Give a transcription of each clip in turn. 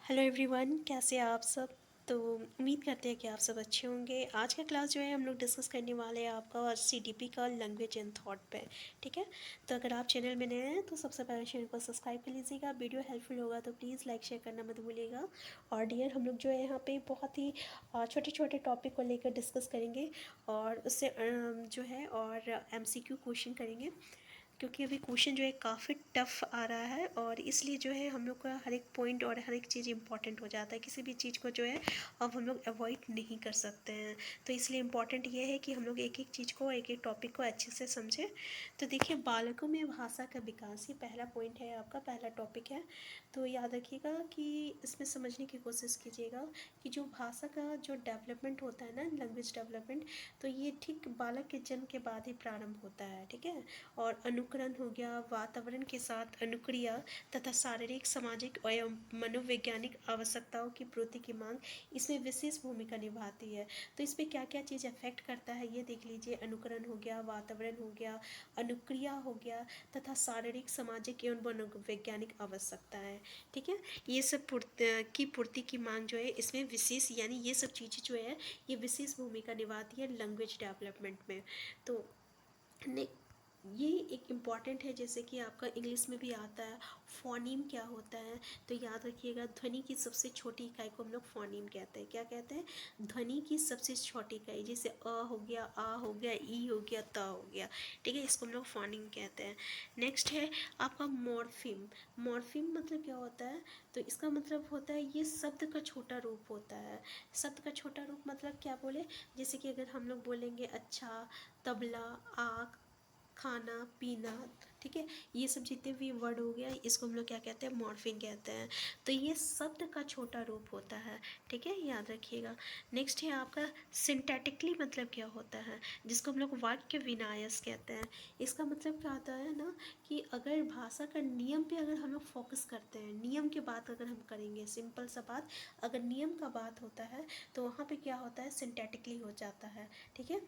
Hello everyone, कैसे हैं आप सब। तो उम्मीद करते हैं कि आप सब अच्छे होंगे। आज का क्लास जो है हम लोग डिस्कस करने वाले हैं आपका सीडीपी का लैंग्वेज एंड थॉट पे। ठीक है, तो अगर आप चैनल में नए हैं तो सबसे पहले चैनल को सब्सक्राइब कर लीजिएगा। वीडियो हेल्पफुल होगा तो प्लीज़ लाइक शेयर करना मत भूलिएगा। और डियर, हम लोग जो है यहाँ पे बहुत ही छोटे छोटे टॉपिक को लेकर डिस्कस करेंगे और उससे जो है और एमसीक्यू क्वेश्चन करेंगे, क्योंकि अभी क्वेश्चन जो है काफ़ी टफ आ रहा है और इसलिए जो है हम लोग का हर एक पॉइंट और हर एक चीज़ इंपॉर्टेंट हो जाता है। किसी भी चीज़ को जो है अब हम लोग अवॉइड नहीं कर सकते हैं। तो इसलिए इम्पॉर्टेंट ये है कि हम लोग एक एक चीज़ को, एक एक टॉपिक को अच्छे से समझें। तो देखिए, बालकों में भाषा का विकास, ये पहला पॉइंट है, आपका पहला टॉपिक है। तो याद रखिएगा कि इसमें समझने की कोशिश कीजिएगा कि जो भाषा का जो डेवलपमेंट होता है ना, लैंग्वेज डेवलपमेंट, तो ये ठीक बालक के जन्म के बाद ही प्रारंभ होता है। ठीक है, और अनुकरण हो गया, वातावरण के साथ अनुक्रिया तथा शारीरिक, सामाजिक एवं मनोवैज्ञानिक आवश्यकताओं की पूर्ति की मांग इसमें विशेष भूमिका निभाती है। तो इस पर क्या क्या चीज़ अफेक्ट करता है ये देख लीजिए। अनुकरण हो गया, वातावरण हो गया, अनुक्रिया हो गया तथा शारीरिक, सामाजिक एवं मनोवैज्ञानिक आवश्यकताएं। ठीक है, ये सब पूर्ति की मांग जो है इसमें विशेष, यानी ये सब चीज़ें जो है ये विशेष भूमिका निभाती है लैंग्वेज डेवलपमेंट में। तो ये एक इम्पॉर्टेंट है, जैसे कि आपका इंग्लिश में भी आता है फोनीम क्या होता है। तो याद रखिएगा, ध्वनि की सबसे छोटी इकाई को हम लोग फोनीम कहते हैं। क्या कहते हैं? ध्वनि की सबसे छोटी इकाई, जैसे अ हो गया, आ हो गया, ई हो गया, त हो गया। ठीक है, इसको हम लोग फोनीम कहते हैं। नेक्स्ट है आपका मॉर्फिम। मॉर्फिम मतलब क्या होता है? तो इसका मतलब होता है ये शब्द का छोटा रूप होता है। शब्द का छोटा रूप मतलब क्या बोले, जैसे कि अगर हम लोग बोलेंगे अच्छा, तबला, आँख, खाना, पीना। ठीक है, ये सब जितने भी वर्ड हो गया इसको हम लोग क्या कहते हैं? मॉर्फिंग कहते हैं। तो ये शब्द का छोटा रूप होता है। ठीक है, याद रखिएगा। नेक्स्ट है आपका सिंटैटिकली, मतलब क्या होता है, जिसको हम लोग वाक्य विन्यास कहते हैं। इसका मतलब क्या होता है ना, कि अगर भाषा का नियम पे अगर हम लोग फोकस करते हैं, नियम की बात अगर हम करेंगे, सिंपल सा बात, अगर नियम का बात होता है तो वहाँ पे क्या होता है? सिंटैटिकली हो जाता है। ठीक है,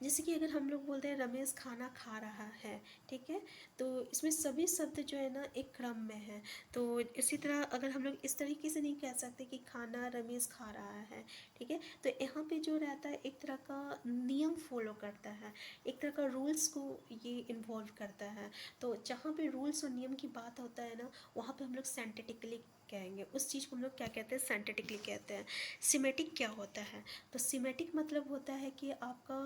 जैसे कि अगर हम लोग बोलते हैं रमेश खाना खा रहा है। ठीक है, तो इसमें सभी शब्द जो है ना एक क्रम में है। तो इसी तरह अगर हम लोग इस तरीके से नहीं कह सकते कि खाना रमेश खा रहा है। ठीक है, तो यहाँ पे जो रहता है एक तरह का नियम फॉलो करता है, एक तरह का रूल्स को ये इन्वॉल्व करता है। तो जहाँ पे रूल्स और नियम की बात होता है ना, वहाँ पे हम लोग सेंटेटिकली कहेंगे, उस चीज़ को हम लोग क्या कहते हैं? सेंटेटिकली कहते हैं। सिमेटिक क्या होता है? तो सिमेटिक मतलब होता है कि आपका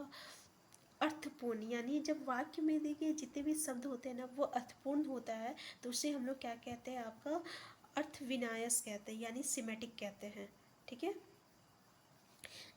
अर्थपूर्ण, यानी जब वाक्य में देखिए जितने भी शब्द होते हैं ना वो अर्थपूर्ण होता है, तो उसे हम लोग क्या कहते हैं? आपका अर्थ विन्यास कहते हैं, यानी सिमेटिक कहते हैं। ठीक है,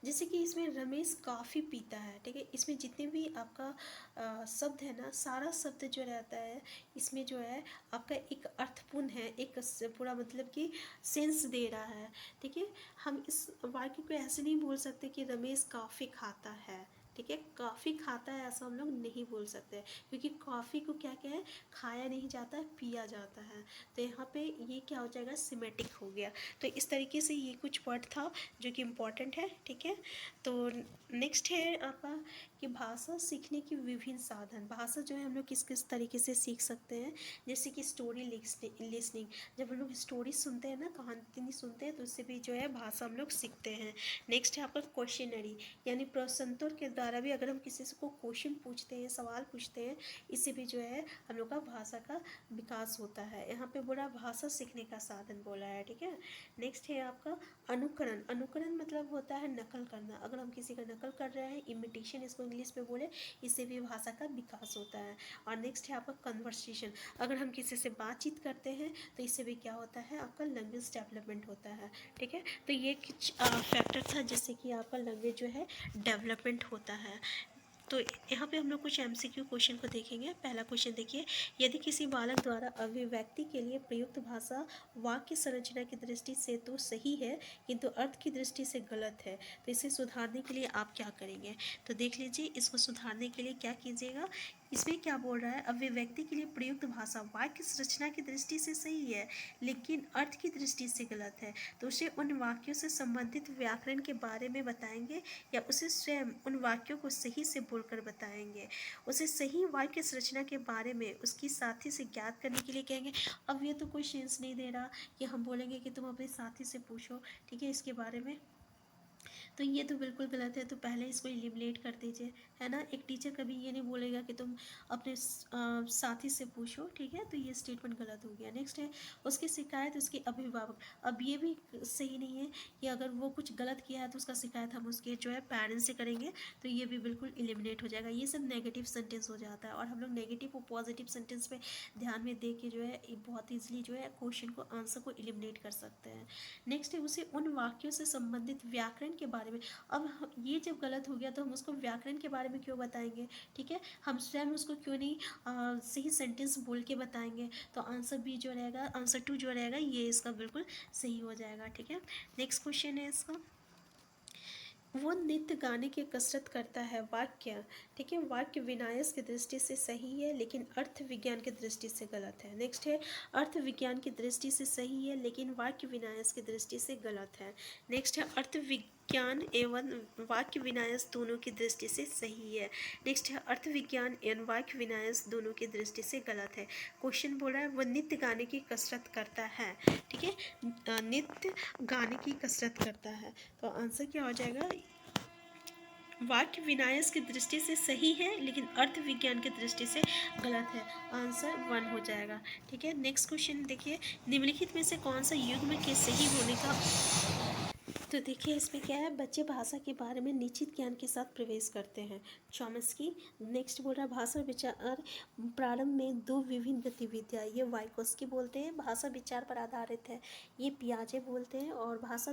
जैसे कि इसमें रमेश काफ़ी पीता है। ठीक है, इसमें जितने भी आपका शब्द है ना, सारा शब्द जो रहता है इसमें जो है आपका एक अर्थपूर्ण है, एक पूरा मतलब कि सेंस दे रहा है। ठीक है, हम इस वाक्य को ऐसे नहीं बोल सकते कि रमेश काफ़ी खाता है। ठीक है, काफ़ी खाता है ऐसा हम लोग नहीं बोल सकते, क्योंकि कॉफ़ी को क्या क्या है? खाया नहीं जाता है, पिया जाता है। तो यहाँ पे ये क्या हो जाएगा? सिमेटिक हो गया। तो इस तरीके से ये कुछ वर्ड था जो कि इम्पॉर्टेंट है। ठीक है, तो नेक्स्ट है आपका कि भाषा सीखने की विभिन्न साधन। भाषा जो है हम लोग किस किस तरीके से सीख सकते हैं, जैसे कि स्टोरी लिसनिंग, जब हम लोग स्टोरी सुनते हैं ना, कहानी सुनते हैं, तो उससे भी जो है भाषा हम लोग सीखते हैं। नेक्स्ट है आपका क्वेश्चनरी, यानी प्रश्नोत्तर के द्वारा भी अगर हम किसी से को क्वेश्चन पूछते हैं, सवाल पूछते हैं, इससे भी जो है हम लोग का भाषा का विकास होता है। यहाँ पे बोला भाषा सीखने का साधन बोला है। ठीक है, नेक्स्ट है आपका अनुकरण। अनुकरण मतलब होता है नकल करना, अगर हम किसी का नकल कर रहे हैं, इमिटेशन इसको इंग्लिश में बोले, इससे भी भाषा का विकास होता है। और नेक्स्ट है आपका कन्वर्सेशन, अगर हम किसी से बातचीत करते हैं तो इससे भी क्या होता है? आपका लैंग्वेज डेवलपमेंट होता है। ठीक है, तो ये कुछ फैक्टर था जिससे कि आपका लैंग्वेज जो है डेवलपमेंट होता है। तो यहाँ पे हम लोग कुछ एमसीक्यू क्वेश्चन को देखेंगे। पहला क्वेश्चन देखिए, यदि किसी बालक द्वारा अभिव्यक्ति के लिए प्रयुक्त भाषा वाक्य संरचना की दृष्टि से तो सही है, किंतु अर्थ की दृष्टि से गलत है, तो इसे सुधारने के लिए आप क्या करेंगे? तो देख लीजिए, इसको सुधारने के लिए क्या कीजिएगा इसमें क्या बोल रहा है, अभिव्यक्ति के लिए प्रयुक्त भाषा वाक्य संरचना की दृष्टि से सही है लेकिन अर्थ की दृष्टि से गलत है, तो उसे उन वाक्यों से संबंधित व्याकरण के बारे में बताएंगे या उसे स्वयं उन वाक्यों को सही से बोलकर बताएंगे। उसे सही वाक्य संरचना के बारे में उसकी साथी से ज्ञात करने के लिए कहेंगे। अब ये तो कोई सेंस नहीं दे रहा कि हम बोलेंगे कि तुम अपने साथी से पूछो, ठीक है, इसके बारे में, तो ये तो बिल्कुल गलत है। तो पहले इसको एलिमिनेट कर दीजिए, है ना। एक टीचर कभी ये नहीं बोलेगा कि तुम अपने साथी से पूछो, ठीक है, तो ये स्टेटमेंट गलत हो गया। नेक्स्ट है, उसकी शिकायत उसके अभिभावक। अब ये भी सही नहीं है कि अगर वो कुछ गलत किया है तो उसका शिकायत हम उसके जो है पेरेंट्स से करेंगे, तो ये भी बिल्कुल एलिमिनेट हो जाएगा। ये सब नेगेटिव सेंटेंस हो जाता है और हम लोग नेगेटिव और पॉजिटिव सेंटेंस पे ध्यान में दे के जो है बहुत ईजिली जो है क्वेश्चन को, आंसर को एलिमिनेट कर सकते हैं। नेक्स्ट है, उसे उन वाक्यों से संबंधित व्याकरण के बारे में। अब ये जब गलत हो गया तो हम उसको व्याकरण के बारे में क्यों बताएंगे, ठीक है, हम स्वयं उसको क्यों नहीं सही सेंटेंस बोल के बताएंगे। तो आंसर बी जो रहेगा, आंसर 2 जो रहेगा, ये इसका बिल्कुल सही हो जाएगा, ठीक है। नेक्स्ट क्वेश्चन है इसका, वो नित्य गाने की कसरत करता है, वाक्य, ठीक है, वाक्य विन्यास की दृष्टि से सही है लेकिन अर्थ विज्ञान की दृष्टि से गलत है। नेक्स्ट है, अर्थ विज्ञान की दृष्टि से सही है लेकिन वाक्य विन्यास की दृष्टि से गलत है। नेक्स्ट है, अर्थ विज्ञान एवं वाक्य विन्यास दोनों की दृष्टि से सही है। नेक्स्ट है, अर्थ विज्ञान एवं वाक्य विन्यास दोनों की दृष्टि से गलत है। क्वेश्चन बोल रहा है, वह नित्य गाने की कसरत करता है, ठीक है, नित्य गाने की कसरत करता है, तो आंसर क्या हो जाएगा, वाक्य विन्यास की दृष्टि से सही है लेकिन अर्थ विज्ञान की दृष्टि से गलत है, आंसर 1 हो जाएगा, ठीक है। नेक्स्ट क्वेश्चन देखिए, निम्नलिखित में से कौन सा युग्म के सही होने का, तो देखिए इसमें क्या है, बच्चे भाषा के बारे में निश्चित ज्ञान के साथ प्रवेश करते हैं, चॉम्स्की। नेक्स्ट बोल रहा है, भाषा विचार प्रारंभ में दो विभिन्न गतिविधियाँ, ये वाइकोस्की बोलते हैं, भाषा विचार पर आधारित है, ये पियाजे बोलते हैं, और भाषा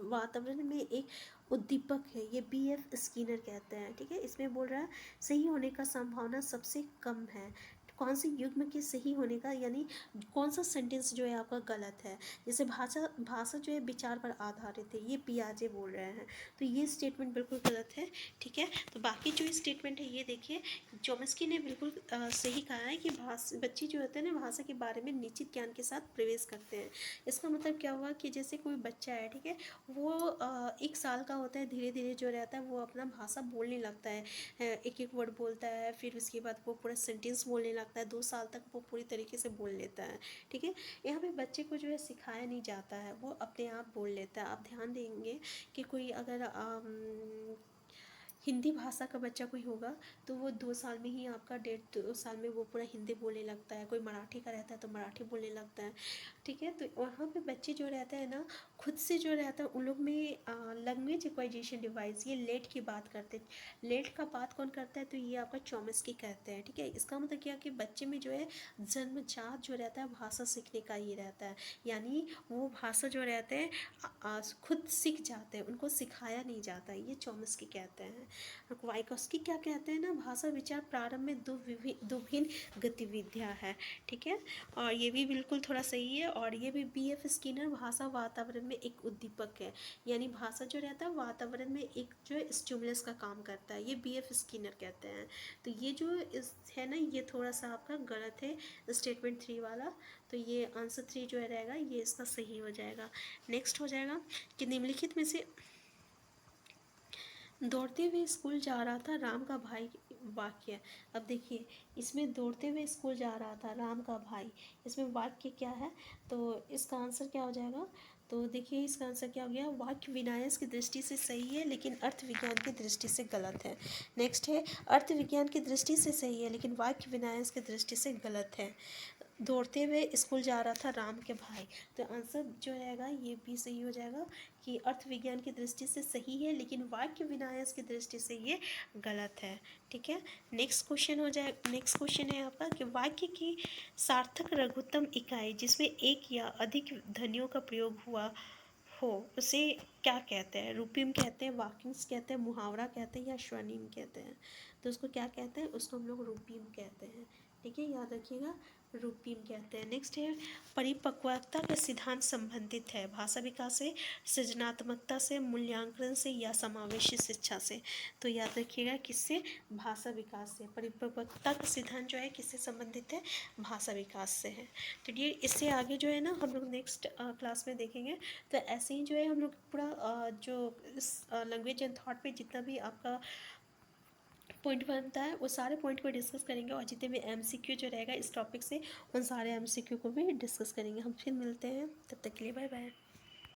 वातावरण में एक उद्दीपक है, ये B.F. स्किनर कहते हैं, ठीक है। इसमें बोल रहा है सही होने का संभावना सबसे कम है, कौन से युग्म के सही होने का, यानी कौन सा सेंटेंस जो है आपका गलत है। जैसे भाषा भाषा जो है विचार पर आधारित है, ये पियाजे बोल रहे हैं, तो ये स्टेटमेंट बिल्कुल गलत है, ठीक है। तो बाकी जो स्टेटमेंट है ये देखिए, चॉम्स्की ने बिल्कुल सही कहा है कि बच्चे जो होते हैं ना भाषा के बारे में निश्चित ज्ञान के साथ प्रवेश करते हैं। इसका मतलब क्या हुआ कि जैसे कोई बच्चा है, ठीक है, वो 1 साल का होता है, धीरे धीरे जो रहता है वो अपना भाषा बोलने लगता है, एक एक वर्ड बोलता है, फिर उसके बाद वो पूरा सेंटेंस बोलने लगता है, 2 साल तक वो पूरी तरीके से बोल लेता है, ठीक है। यहाँ पे बच्चे को जो है सिखाया नहीं जाता है, वो अपने आप बोल लेता है। आप ध्यान देंगे कि कोई अगर हिंदी भाषा का बच्चा कोई होगा तो वो 2 साल में ही आपका 1.5 साल में वो पूरा हिंदी बोलने लगता है, कोई मराठी का रहता है तो मराठी बोलने लगता है, ठीक है। तो वहाँ पे बच्चे जो रहते हैं ना, खुद से जो रहता है उन लोग में लैंग्वेज एक्वाइजेशन डिवाइस, ये लेट की बात करते हैं। लेट का बात कौन करता है, तो ये आपका चॉम्स्की कहते हैं, ठीक है। इसका मतलब क्या कि बच्चे में जो है जन्मजात जो रहता है भाषा सीखने का ही रहता है, यानी वो भाषा जो रहते हैं खुद सीख जाते हैं, उनको सिखाया नहीं जाता, ये चॉम्स्की कहते हैं। वाइकोस्की क्या कहते हैं ना, भाषा विचार प्रारंभ में दो भिन्न गतिविधियाँ है, ठीक है, और ये भी बिल्कुल थोड़ा सही है। और ये भी B.F. स्किनर, भाषा वातावरण में एक उद्दीपक है, यानी भाषा जो रहता है वातावरण में एक जो है स्टिमुलस का काम करता है, ये B.F. स्किनर कहते हैं। तो ये जो है ना, ये थोड़ा सा आपका गलत है स्टेटमेंट 3 वाला, तो ये आंसर 3 जो है रहेगा, ये इसका सही हो जाएगा। नेक्स्ट हो जाएगा कि निम्नलिखित में से दौड़ते हुए स्कूल जा रहा था राम का भाई, वाक्य। अब देखिए इसमें दौड़ते हुए स्कूल जा रहा था राम का भाई, इसमें वाक्य क्या है, तो इसका आंसर क्या हो जाएगा, तो देखिए इसका आंसर क्या हो गया, वाक्य विन्यास की दृष्टि से सही है लेकिन अर्थ विज्ञान की दृष्टि से गलत है। नेक्स्ट है, अर्थ विज्ञान की दृष्टि से सही है लेकिन वाक्य विन्यास की दृष्टि से गलत है। दौड़ते हुए स्कूल जा रहा था राम के भाई, तो आंसर जो रहेगा ये भी सही हो जाएगा कि अर्थ विज्ञान की दृष्टि से सही है लेकिन वाक्य विन्यास की दृष्टि से ये गलत है, ठीक है। नेक्स्ट क्वेश्चन हो जाए, नेक्स्ट क्वेश्चन है आपका कि वाक्य की सार्थक लघुत्तम इकाई जिसमें एक या अधिक ध्वनियों का प्रयोग हुआ हो उसे क्या कहते हैं, रूपिम कहते हैं, वाक्यांश कहते हैं, मुहावरा कहते हैं या स्वनिम कहते हैं। तो उसको क्या कहते हैं, उसको हम लोग रूपिम कहते हैं, ठीक है, याद रखिएगा, रूपीम कहते हैं। नेक्स्ट है परिपक्वता का सिद्धांत संबंधित है भाषा विकास से, सृजनात्मकता से, मूल्यांकन से या समावेशी शिक्षा से। तो याद रखिएगा किससे, भाषा विकास से। परिपक्वता का सिद्धांत जो है किससे संबंधित है, भाषा विकास से है। तो ये इससे आगे जो है ना हम लोग नेक्स्ट क्लास में देखेंगे। तो ऐसे ही जो है हम लोग पूरा जो इस लैंग्वेज एंड थॉट पे जितना भी आपका पॉइंट बनता है वो सारे पॉइंट को डिस्कस करेंगे, और जितने भी एमसीक्यू जो रहेगा इस टॉपिक से उन सारे एमसीक्यू को भी डिस्कस करेंगे। हम फिर मिलते हैं, तब तक के लिए बाय बाय।